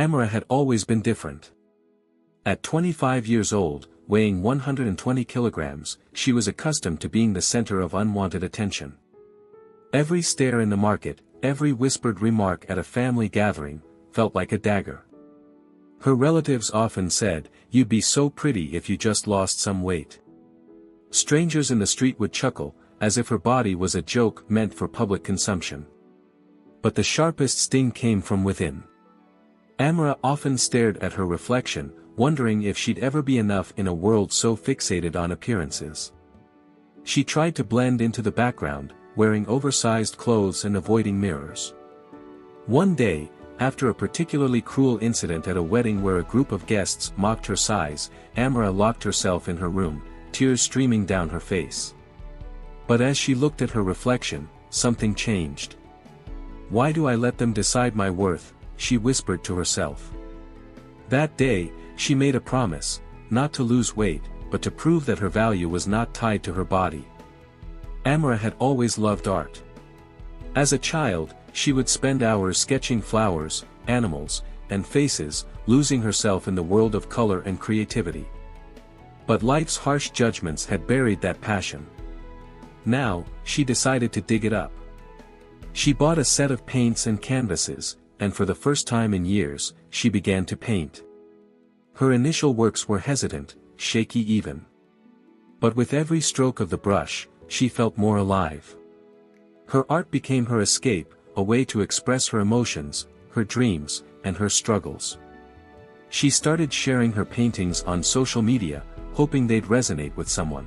Amara had always been different. At 25 years old, weighing 120 kilograms, she was accustomed to being the center of unwanted attention. Every stare in the market, every whispered remark at a family gathering, felt like a dagger. Her relatives often said, "You'd be so pretty if you just lost some weight." Strangers in the street would chuckle, as if her body was a joke meant for public consumption. But the sharpest sting came from within. Amara often stared at her reflection, wondering if she'd ever be enough in a world so fixated on appearances. She tried to blend into the background, wearing oversized clothes and avoiding mirrors. One day, after a particularly cruel incident at a wedding where a group of guests mocked her size, Amara locked herself in her room, tears streaming down her face. But as she looked at her reflection, something changed. "Why do I let them decide my worth?" she whispered to herself. That day, she made a promise, not to lose weight, but to prove that her value was not tied to her body. Amara had always loved art. As a child, she would spend hours sketching flowers, animals, and faces, losing herself in the world of color and creativity. But life's harsh judgments had buried that passion. Now, she decided to dig it up. She bought a set of paints and canvases, and for the first time in years, she began to paint. Her initial works were hesitant, shaky even. But with every stroke of the brush, she felt more alive. Her art became her escape, a way to express her emotions, her dreams, and her struggles. She started sharing her paintings on social media, hoping they'd resonate with someone.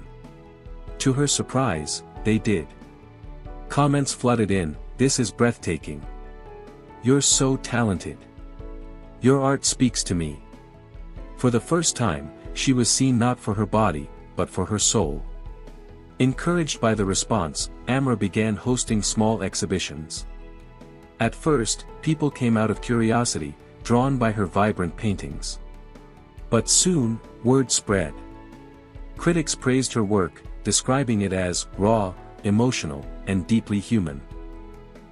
To her surprise, they did. Comments flooded in, "This is breathtaking. You're so talented. Your art speaks to me." For the first time, she was seen not for her body, but for her soul. Encouraged by the response, Amara began hosting small exhibitions. At first, people came out of curiosity, drawn by her vibrant paintings. But soon, word spread. Critics praised her work, describing it as raw, emotional, and deeply human.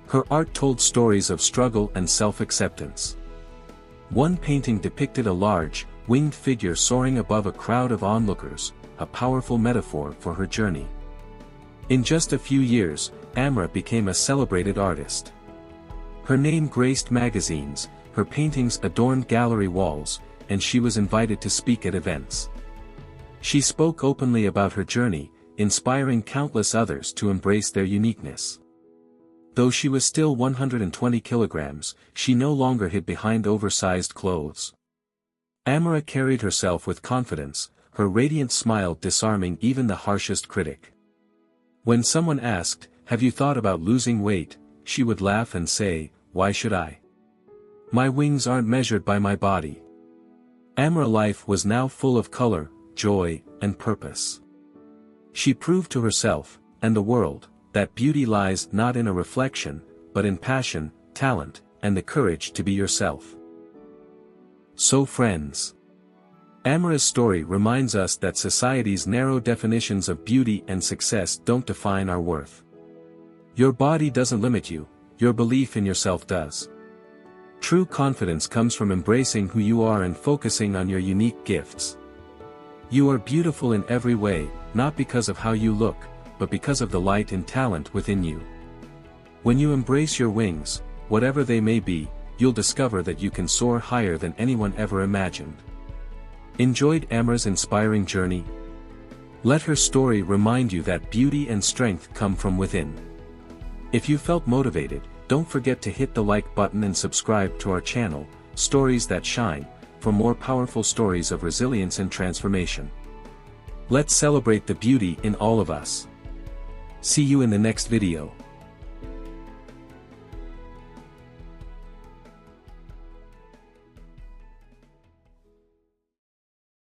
Her art told stories of struggle and self-acceptance. One painting depicted a large, winged figure soaring above a crowd of onlookers, a powerful metaphor for her journey. In just a few years, Amara became a celebrated artist. Her name graced magazines, her paintings adorned gallery walls, and she was invited to speak at events. She spoke openly about her journey, inspiring countless others to embrace their uniqueness. Though she was still 120 kilograms, she no longer hid behind oversized clothes. Amara carried herself with confidence, her radiant smile disarming even the harshest critic. When someone asked, "Have you thought about losing weight?" she would laugh and say, "Why should I? My wings aren't measured by my body." Amara's life was now full of color, joy, and purpose. She proved to herself, and the world, that beauty lies not in a reflection, but in passion, talent, and the courage to be yourself. So friends, Amara's story reminds us that society's narrow definitions of beauty and success don't define our worth. Your body doesn't limit you, your belief in yourself does. True confidence comes from embracing who you are and focusing on your unique gifts. You are beautiful in every way, not because of how you look, but because of the light and talent within you. When you embrace your wings, whatever they may be, you'll discover that you can soar higher than anyone ever imagined. Enjoyed Amara's inspiring journey? Let her story remind you that beauty and strength come from within. If you felt motivated, don't forget to hit the like button and subscribe to our channel, Stories That Shine, for more powerful stories of resilience and transformation. Let's celebrate the beauty in all of us. See you in the next video.